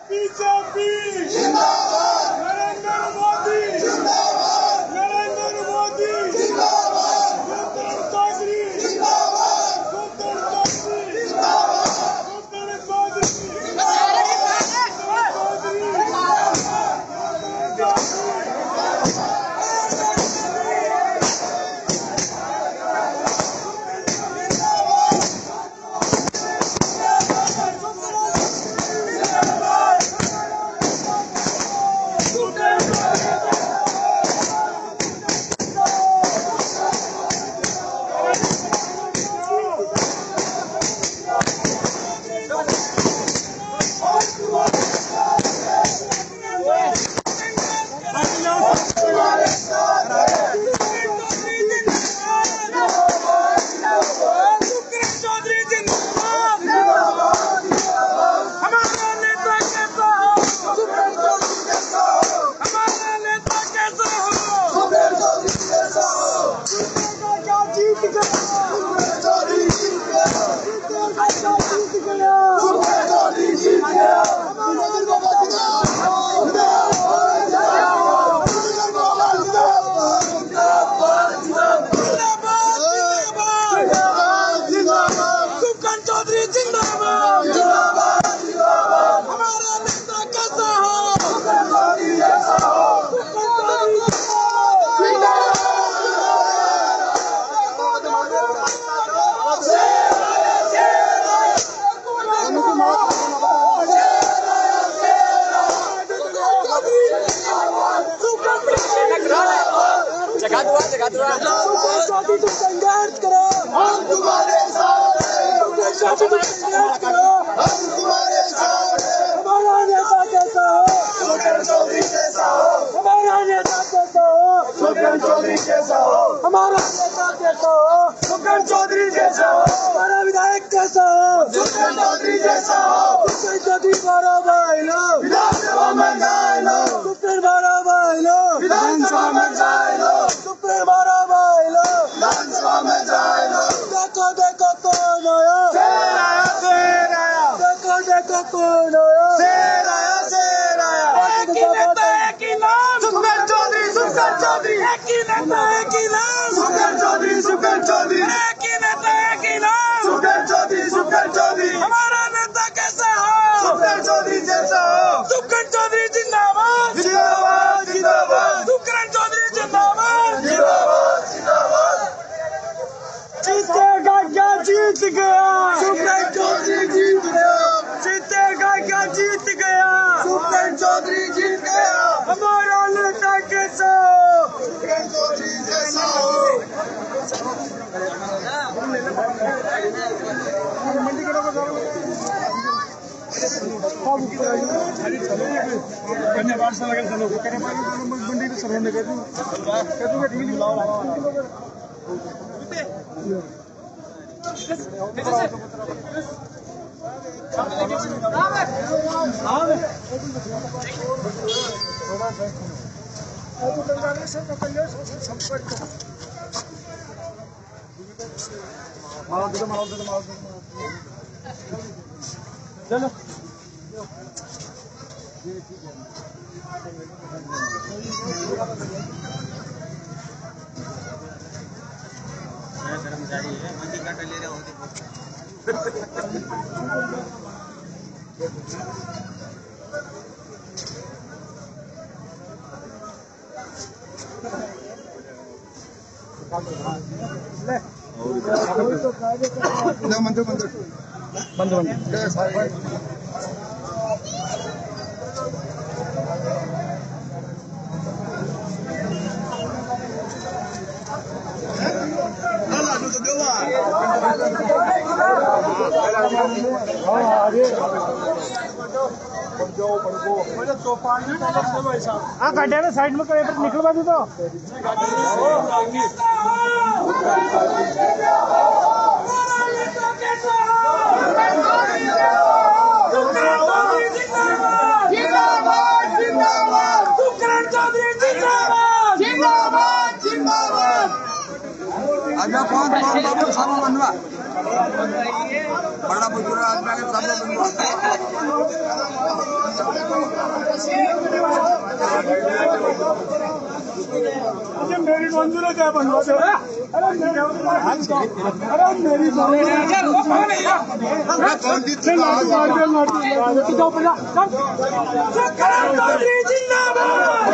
BJP जिंदाबाद, नरेंद्र मोदी जिंदाबाद, नरेंद्र मोदी जिंदाबाद, सुल्तान चौधरी जिंदाबाद, सुल्तान चौधरी जिंदाबाद, सुल्तान चौधरी संघर्ष करो, हम तुम्हारे साथ हैं। संघर्ष करो, हम तुम्हारे साथ हैं। हमारा नेता कैसा हो, सुल्तान चौधरी कैसा हो। हमारा नेता कैसा हो, सुल्तान चौधरी कैसा हो। हमारा नेता कैसा हो, सुल्तान चौधरी जैसा हो। हमारा विधायक कैसा हो, सुल्तान चौधरी जैसा हो। सुल्तान चौधरी बारह भाईलो विधानसभा में जाए लो, सुल्तान बारह भाईलो विधानसभा में जाए लो, सुल्तान बारह भाईलो विधानसभा में जाए लो। देखो देखो कौन आया, शेर आया, शेर आया। देखो देखो कौन आया, शेर आया, शेर आया। एक ही नेता एक ही नाम, सुल्तान चौधरी, सुल्तान चौधरी। एक ही नेता एक ही नाम, सुल्तान चौधरी, सुल्तान चौधरी। एक ही नेता एक ही नाम, सुल्तान चौधरी, सुल्तान चौधरी। हमारा नेता कैसा हो, सुल्तान चौधरी जैसा हो। सुल्तान चौधरी जिंदाबाद, जिंदाबाद, जिंदाबाद। सुल्तान चौधरी जिंदाबाद, जिंदाबाद, जिंदाबाद। जीतेगा क्या, जीत गया। सुल्तान चौधरी जीत गया। जीतेगा क्या, जीत गया। सुल्तान चौधरी जीत गया। हमारा नेता कैसा हो, सुल्तान चौधरी जैसा हो। चलो कर्मचारी है, मंदी काटा ले रहे होते। मंदिर मंदिर बंद बंद हाँ गड्ढे में साइड में निकलवा दी तो Ada pohon baru sama manua. बड़ा बुजुर्ग आदमी के सब लोग मेरी बंधुरा क्या बनवा दे? अरे मेरी चौधरी जिंदाबाद,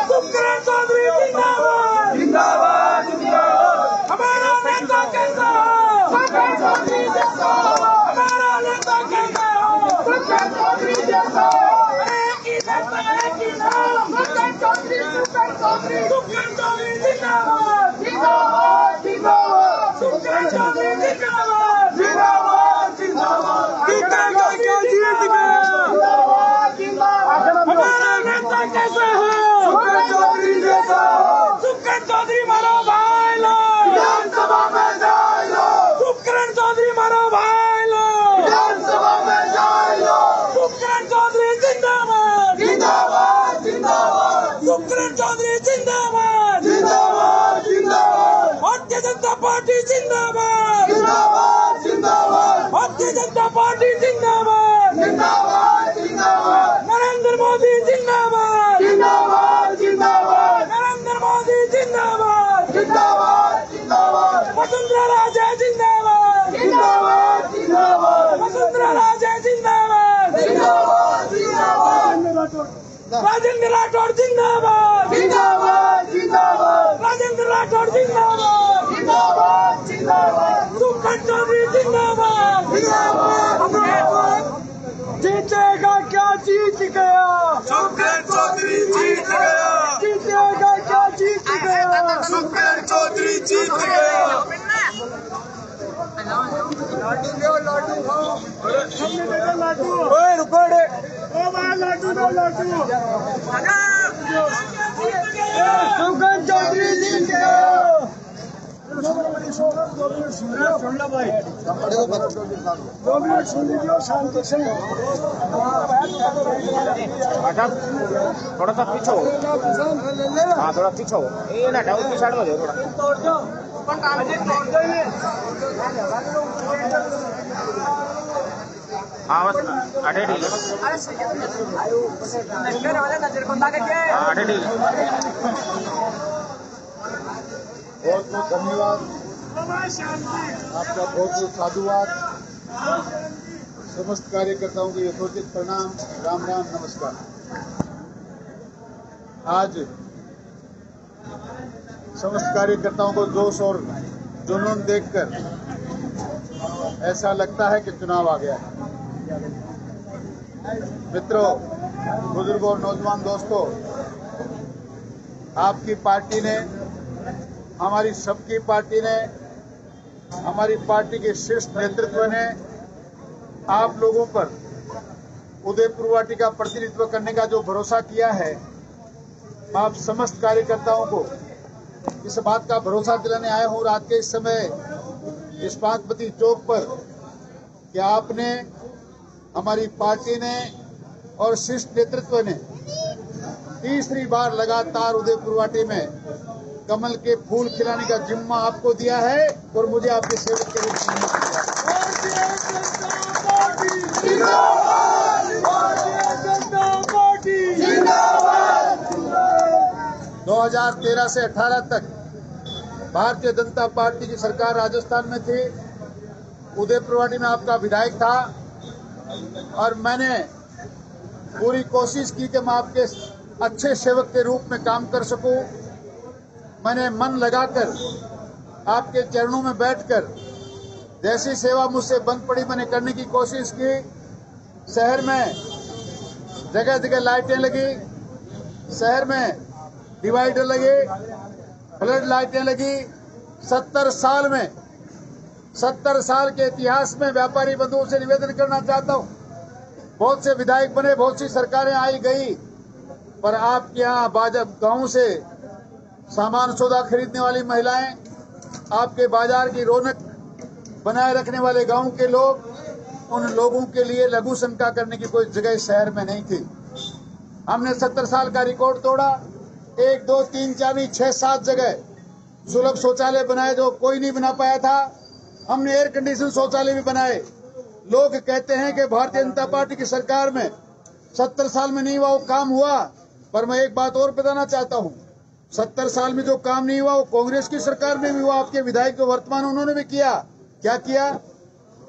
सुखराम चौधरी जिंदाबाद, जिंदाबाद जिंदाबाद। हमारा नेता कैसा हो? सुखराम चौधरी जैसा हो। हमारा नेता कैसा हो? सुखराम चौधरी जैसा हो। एक ही नेता एक ही नाम, सुखराम चौधरी, सुखराम चौधरी, सुखराम चौधरी जिंदाबाद, जिंदाबाद जिंदाबाद। सुखराम चौधरी जिंदाबाद, जिंदाबाद जिंदाबाद। जीतेगा क्या? जीत गया, जिंदाबाद जिंदाबाद। हमारा नेता कैसा हो? सुखराम चौधरी जैसा हो। सुखराम चौधरी मारो भाई लो, विधानसभा में जाए लो। सुखराम चौधरी मारो भाई लो, विधानसभा में जाए लो। सुखराम चौधरी जिंदाबाद, जिंदाबाद जिंदाबाद। सुखराम चौधरी जिंदाबाद, जिंदाबाद जिंदाबाद। भारतीय जनता पार्टी जिंदाबाद, जिंदाबाद जिंदाबाद। भारतीय जनता पार्टी जिंदाबाद, जिंदाबाद जिंदाबाद। नरेंद्र मोदी जिंदाबाद, जिंदाबाद जिंदाबाद। नरेंद्र मोदी जिंदाबाद, जिंदाबाद जिंदाबाद। वसुंधरा राजे जिंदाबाद, जिंदाबाद जिंदाबाद। वसुंधरा राजे जिंदाबाद, जिंदाबाद जिंदाबाद। राजेंद्र राठौड़ जिंदाबाद, जिंदाबाद जिंदाबाद। राजेंद्र राठौड़ जिंदाबाद, जिंदाबाद जिंदाबाद। सुखराम चौधरी जिंदाबाद, जिंदाबाद। जीतेगा क्या? जीत गया, सुखराम चौधरी जीत गया। जीतेगा क्या? जीत गया, सुखराम चौधरी जीत गया। लाडू खाओ, लाडू। ओए रुको रे, ओ भाई लाडू दो, लाडू। सुखराम चौधरी जीत गया। सुन लो भाई, 2 मिनट सुन लीजिए शांति से। थोड़ा सा पीछे हो, हाँ थोड़ा पीछे हो, ये ना डाउन की साइड में हो थोड़ा। हाँ बस अटे ठीक है, अटे ठीक है। बहुत बहुत धन्यवाद, आपका बहुत बहुत साधुवाद। समस्त कार्यकर्ताओं को यथोचित प्रणाम, राम राम नमस्कार। आज समस्त कार्यकर्ताओं को जोश और जुनून देखकर ऐसा लगता है कि चुनाव आ गया है। मित्रों, बुजुर्गों और नौजवान दोस्तों, आपकी पार्टी ने, हमारी सबकी पार्टी ने, हमारी पार्टी के शीर्ष नेतृत्व ने आप लोगों पर उदयपुर वाटी का प्रतिनिधित्व करने का जो भरोसा किया है, आप समस्त कार्यकर्ताओं को इस बात का भरोसा दिलाने आया हूं रात के इस समय इस पाकपति चौक पर कि आपने, हमारी पार्टी ने और शीर्ष नेतृत्व ने तीसरी बार लगातार उदयपुर वाटी में कमल के फूल खिलाने का जिम्मा आपको दिया है और मुझे आपके सेवक के रूप में दिया। 2013 से 18 तक भारतीय जनता पार्टी की सरकार राजस्थान में थी। उदयपुर वाटी में आपका विधायक था और मैंने पूरी कोशिश की कि मैं आपके अच्छे सेवक के रूप में काम कर सकूं। मैंने मन लगाकर आपके चरणों में बैठकर जैसी सेवा मुझसे बन पड़ी मैंने करने की कोशिश की। शहर में जगह जगह लाइटें लगी, शहर में डिवाइडर लगे, फ्लड लाइटें लगी। 70 साल में, 70 साल के इतिहास में व्यापारी बंधुओं से निवेदन करना चाहता हूं, बहुत से विधायक बने, बहुत सी सरकारें आई गई, पर आपके यहाँ गांव से सामान सौदा खरीदने वाली महिलाएं, आपके बाजार की रौनक बनाए रखने वाले गांव के लोग, उन लोगों के लिए लघु शंका करने की कोई जगह शहर में नहीं थी। हमने 70 साल का रिकॉर्ड तोड़ा। 1, 2, 3, 4, 6, 7 जगह सुलभ शौचालय बनाए जो कोई नहीं बना पाया था। हमने एयर कंडीशन शौचालय भी बनाए। लोग कहते हैं कि भारतीय जनता पार्टी की सरकार में 70 साल में नहीं हुआ वो काम हुआ, पर मैं एक बात और बताना चाहता हूँ, 70 साल में जो काम नहीं हुआ वो कांग्रेस की सरकार में भी हुआ। आपके विधायक जो वर्तमान उन्होंने भी किया। क्या किया?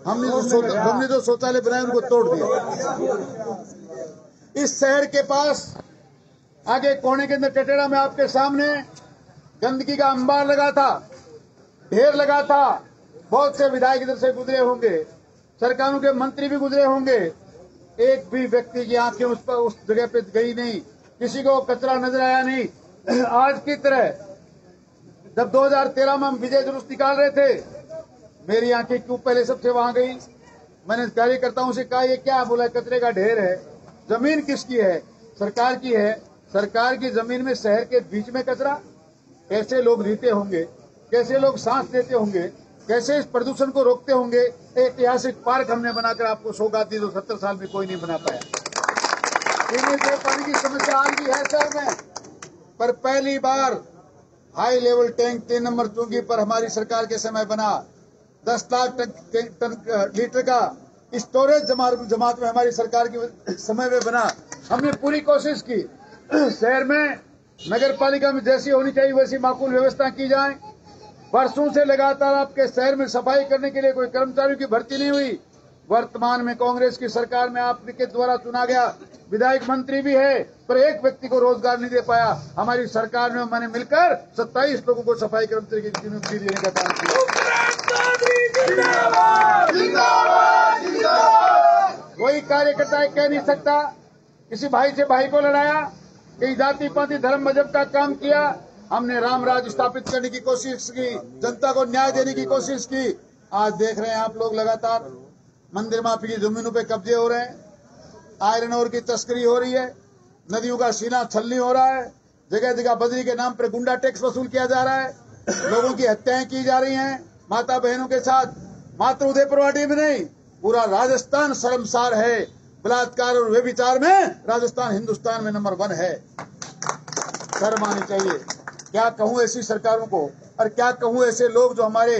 हमने जो शौचालय बनाए उनको तोड़ दिया। इस शहर के पास आगे कोने के अंदर टटेड़ा में आपके सामने गंदगी का अंबार लगा था, ढेर लगा था। बहुत से विधायक इधर से गुजरे होंगे, सरकारों के मंत्री भी गुजरे होंगे, एक भी व्यक्ति की आंखें उस जगह पे गई नहीं, किसी को कचरा नजर आया नहीं। आज की तरह जब 2013 में हम विजय जुलूस निकाल रहे थे, मेरी आंखें क्यों पहले सबसे वहां गई? मैंने कार्यकर्ताओं से कहा ये क्या? बोला कचरे का ढेर है। जमीन किसकी है? सरकार की है। सरकार की जमीन में शहर के बीच में कचरा? कैसे लोग जीते होंगे, कैसे लोग सांस लेते होंगे, कैसे इस प्रदूषण को रोकते होंगे। ऐतिहासिक पार्क हमने बनाकर आपको सौगात दी जो 70 साल में कोई नहीं बना पाया। पीने से पानी की समस्या आज भी है शहर में, पर पहली बार हाई लेवल टैंक 3 नंबर चौकी पर हमारी सरकार के समय बना। 10 लाख लीटर का स्टोरेज जमात में हमारी सरकार के समय में बना। हमने पूरी कोशिश की शहर में नगर पालिका में जैसी होनी चाहिए वैसी माकूल व्यवस्था की जाए। वर्षों से लगातार आपके शहर में सफाई करने के लिए कोई कर्मचारियों की भर्ती नहीं हुई। वर्तमान में कांग्रेस की सरकार में आपके द्वारा चुना गया विधायक मंत्री भी है, पर एक व्यक्ति को रोजगार नहीं दे पाया। हमारी सरकार में मैंने मिलकर 27 लोगों को सफाई कर्मचारी की नियुक्ति देने का काम किया। कोई कार्यकर्ता कह नहीं सकता किसी भाई से भाई को लड़ाया, कई जाति पाति धर्म मजहब का काम किया। हमने राम राज स्थापित करने की कोशिश की, जनता को न्याय देने की कोशिश की। आज देख रहे हैं आप लोग लगातार मंदिर माफी की जमीनों पे कब्जे हो रहे हैं, आयरन ओर की तस्करी हो रही है, नदियों का सीना छलनी हो रहा है, जगह जगह बजरी के नाम पर गुंडा टैक्स वसूल किया जा रहा है, लोगों की हत्याएं की जा रही हैं माता बहनों के साथ। मात्र उदयपुरवाड़ी में नहीं, पूरा राजस्थान शर्मसार है। बलात्कार और व्यभिचार में राजस्थान हिंदुस्तान में नंबर 1 है। शर्म आनी चाहिए। क्या कहूं ऐसी सरकारों को, और क्या कहूं ऐसे लोग जो हमारे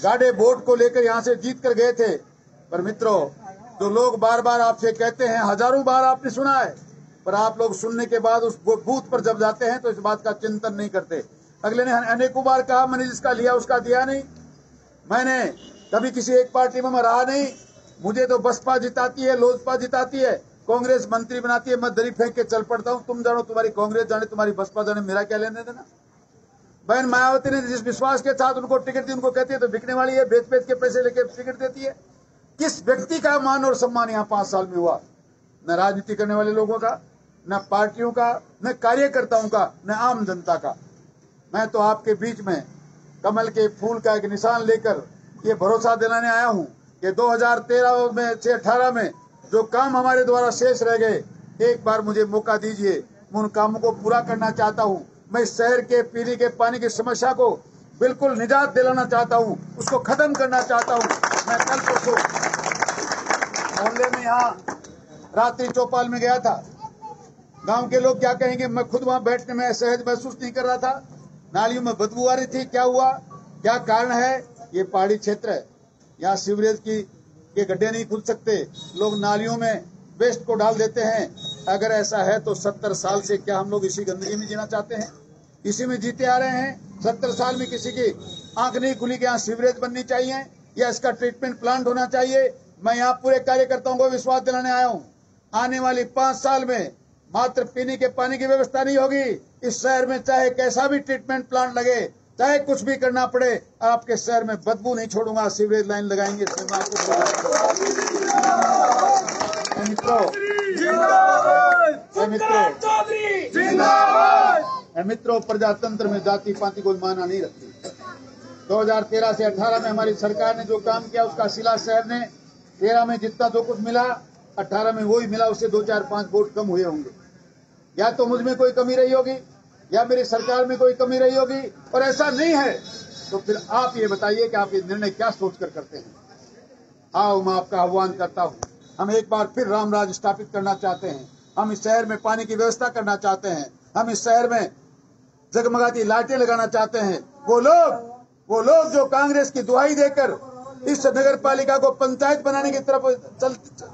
गाड़े वोट को लेकर यहां से जीत कर गए थे। पर मित्रों, जो लोग बार बार आपसे कहते हैं, हजारों बार आपने सुना है, पर आप लोग सुनने के बाद उस बूथ पर जब जाते हैं तो इस बात का चिंतन नहीं करते। अगले ने अनेकों बार कहा मैंने जिसका लिया उसका दिया नहीं। मैंने कभी किसी एक पार्टी में रहा नहीं। मुझे तो बसपा जिताती है, लोजपा जिताती है, कांग्रेस मंत्री बनाती है, मैं दरी फेंक के चल पड़ता हूं। तुम जानो तुम्हारी कांग्रेस जाने, तुम्हारी बसपा जाने, मेरा क्या लेने देना। बहन मायावती ने जिस विश्वास के साथ उनको टिकट दी, उनको कहती है तो बिकने वाली है, बेच बेच के पैसे लेके टिकट देती है। किस व्यक्ति का मान और सम्मान यहाँ 5 साल में हुआ? न राजनीति करने वाले लोगों का, न पार्टियों का, न कार्यकर्ताओं का, न आम जनता का। मैं तो आपके बीच में कमल के फूल का एक निशान लेकर ये भरोसा दिलाने आया हूँ कि 2013 में से 18 में जो काम हमारे द्वारा शेष रह गए, एक बार मुझे मौका दीजिए, मैं उन कामों को पूरा करना चाहता हूँ। मैं इस शहर के पीने के पानी की समस्या को बिल्कुल निजात दिलाना चाहता हूँ, उसको खत्म करना चाहता हूँ। मैं कल परसों मोहल्ले में यहाँ रात्रि चौपाल में गया था। गांव के लोग क्या कहेंगे, मैं खुद वहां बैठने में सहज महसूस नहीं कर रहा था। नालियों में बदबू आ रही थी। क्या हुआ, क्या कारण है? ये पहाड़ी क्षेत्र है, यहाँ सीवरेज के गड्ढे नहीं खुल सकते, लोग नालियों में वेस्ट को डाल देते हैं। अगर ऐसा है तो 70 साल से क्या हम लोग इसी गंदगी में जीना चाहते हैं? इसी में जीते आ रहे हैं। 70 साल में किसी की आंख नहीं खुली कि यहाँ सीवरेज बननी चाहिए या इसका ट्रीटमेंट प्लांट होना चाहिए। मैं यहाँ पूरे कार्यकर्ताओं को विश्वास दिलाने आया हूँ, आने वाली 5 साल में मात्र पीने के पानी की व्यवस्था नहीं होगी इस शहर में। चाहे कैसा भी ट्रीटमेंट प्लांट लगे, चाहे कुछ भी करना पड़े, आपके शहर में बदबू नहीं छोड़ूंगा। सीवरेज लाइन लगाएंगे। मित्रों, प्रजातंत्र में जाति पाति कोई माना नहीं रखती। 2013 से 18 में हमारी सरकार ने जो काम किया उसका सिला शहर ने 13 में जितना जो कुछ मिला 18 में वही मिला, उससे 2, 4, 5 वोट कम हुए होंगे। या तो मुझ में कोई कमी रही होगी या मेरी सरकार में कोई कमी रही होगी, और ऐसा नहीं है तो फिर आप ये बताइए कि आप ये निर्णय क्या सोचकर करते हैं। आओ, मैं आपका आह्वान करता हूँ, हम एक बार फिर राम राज स्थापित करना चाहते हैं। हम इस शहर में पानी की व्यवस्था करना चाहते हैं। हम इस शहर में जगमगाती लाइटें लगाना चाहते हैं, वो लोग जो कांग्रेस की दुहाई देकर इस नगर पालिका को पंचायत बनाने की तरफ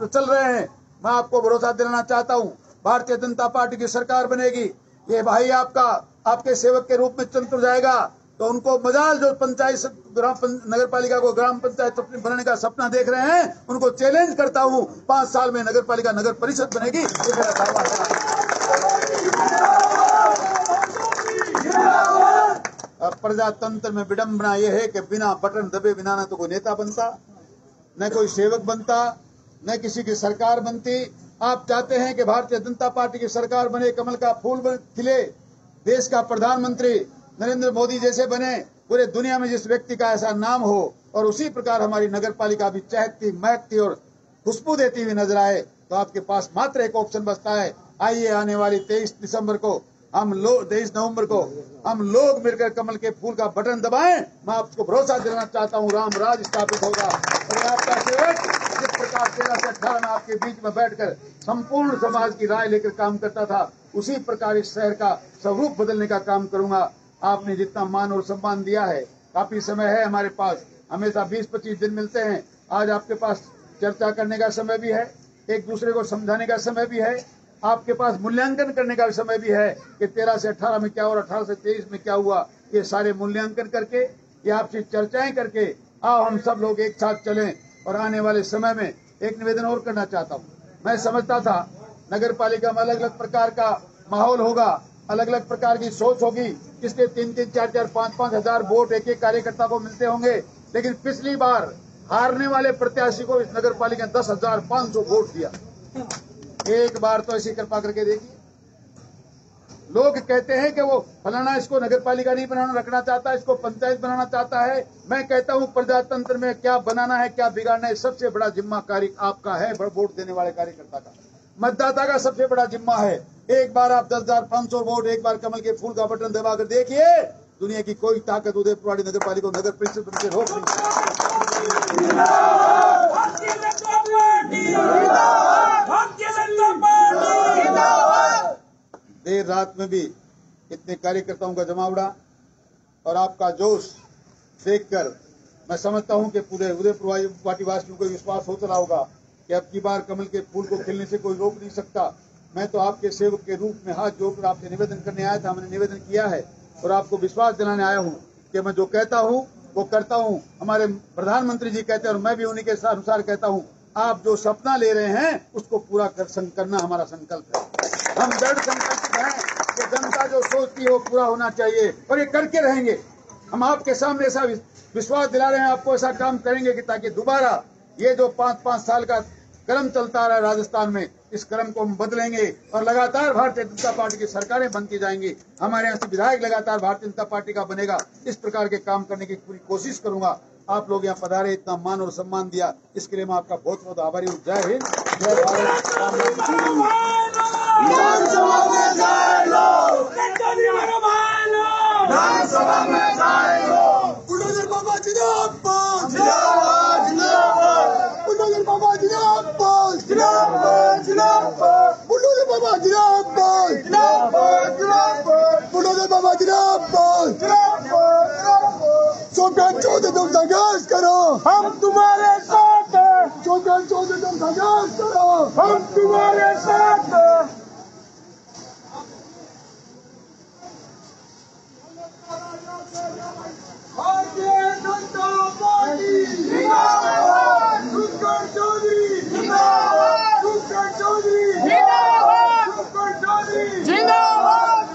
चल रहे हैं, मैं आपको भरोसा दिलाना चाहता हूं, भारतीय जनता पार्टी की सरकार बनेगी। ये भाई आपके सेवक के रूप में चुन जाएगा तो उनको मजाल जो नगर पालिका को ग्राम पंचायत बनाने का सपना देख रहे हैं, उनको चैलेंज करता हूं, 5 साल में नगर पालिका नगर परिषद बनेगी। ये मेरा दावा है। प्रजातंत्र में विडंबना यह है कि बिना बटन दबे बिना न तो कोई नेता बनता, न कोई सेवक बनता, न किसी की सरकार बनती। आप चाहते हैं कि भारतीय जनता पार्टी की सरकार बने, कमल का फूल खिले, देश का प्रधानमंत्री नरेंद्र मोदी जैसे बने, पूरे दुनिया में जिस व्यक्ति का ऐसा नाम हो और उसी प्रकार हमारी नगर पालिका भी चहकती महकती और खुशबू देती हुई नजर आए, तो आपके पास मात्र एक ऑप्शन बचता है। आइए आने वाली 23 नवंबर को हम लोग मिलकर कमल के फूल का बटन दबाएं। मैं आपको भरोसा दिलाना चाहता हूं, राम राज स्थापित होगा। और आपका सेवक जिस प्रकार 13 से 18 में आपके बीच में बैठकर संपूर्ण समाज की राय लेकर काम करता था, उसी प्रकार इस शहर का स्वरूप बदलने का काम करूंगा। आपने जितना मान और सम्मान दिया है, काफी समय है हमारे पास, हमेशा 20-25 दिन मिलते हैं। आज आपके पास चर्चा करने का समय भी है, एक दूसरे को समझाने का समय भी है, आपके पास मूल्यांकन करने का समय भी है कि 13 से 18 में क्या और 18 से 23 में क्या हुआ। ये सारे मूल्यांकन करके, ये आपसे चर्चाएं करके आओ हम सब लोग एक साथ चलें। और आने वाले समय में एक निवेदन और करना चाहता हूँ। मैं समझता था नगर पालिका में अलग अलग प्रकार का माहौल होगा, अलग अलग प्रकार की सोच होगी, किसके 3-3, 4-4, 5-5 हजार वोट एक एक कार्यकर्ता को मिलते होंगे। लेकिन पिछली बार हारने वाले प्रत्याशी को इस नगर पालिका 10,500 वोट दिया। एक बार तो ऐसी कृपा करके देखिए। लोग कहते हैं कि वो फलाना इसको नगर पालिका नहीं बनाना रखना चाहता, इसको पंचायत बनाना चाहता है। मैं कहता हूं प्रजातंत्र में क्या बनाना है क्या बिगाड़ना है, सबसे बड़ा जिम्मेदारी आपका है, वोट देने वाले कार्यकर्ता का, मतदाता का सबसे बड़ा जिम्मा है। एक बार आप 10,500 वोट एक बार कमल के फूल का बटन दबाकर देखिए, दुनिया की कोई ताकत उदयपुरवाड़ी नगर पालिका को नगर परिषद बनकर रोक नहीं सकती। देर रात में भी इतने कार्यकर्ताओं का जमावड़ा और आपका जोश देखकर मैं समझता हूं कि पूरे उदयपुरवाटी वासियों को विश्वास हो चला होगा कि अब की बार कमल के फूल को खिलने से कोई रोक नहीं सकता। मैं तो आपके सेवक के रूप में हाथ जोड़कर आपसे निवेदन करने आया था, मैंने निवेदन किया है और आपको विश्वास दिलाने आया हूं कि मैं जो कहता हूं वो करता हूं। हमारे प्रधानमंत्री जी कहते हैं और मैं भी उन्हीं के अनुसार कहता हूं, आप जो सपना ले रहे हैं उसको पूरा करना हमारा संकल्प है। हम दृढ़ संकल्पित हैं कि जनता जो सोचती है वो पूरा होना चाहिए और ये करके रहेंगे। हम आपके सामने ऐसा विश्वास दिला रहे हैं, आपको ऐसा काम करेंगे कि ताकि दोबारा ये जो 5-5 साल का क्रम चलता रहा राजस्थान में, इस क्रम को हम बदलेंगे और लगातार भारतीय जनता पार्टी की सरकारें बनती जाएंगी। हमारे यहाँ से विधायक लगातार भारतीय जनता पार्टी का बनेगा। इस प्रकार के काम करने की पूरी कोशिश करूंगा। आप लोग यहाँ पधारे, इतना मान और सम्मान दिया, इसके लिए मैं आपका बहुत बहुत आभारी हूँ। जय हिंद, जय भारत। तुम संघर्ष करो, हम तुम्हारे साथ हैं। तुम संघर्ष करो, हम तुम्हारे साथ हैं। भारतीय जनता पार्टी जिंदाबाद, सुखकर चौधरी जिंदाबाद, सुखकर चौधरी जिंदाबाद, सुखकर चौधरी जिंदाबाद,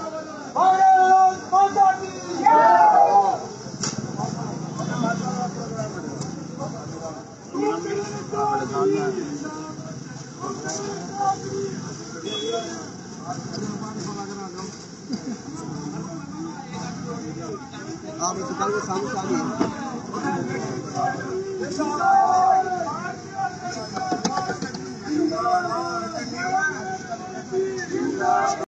भारत माता की जय। आप सामने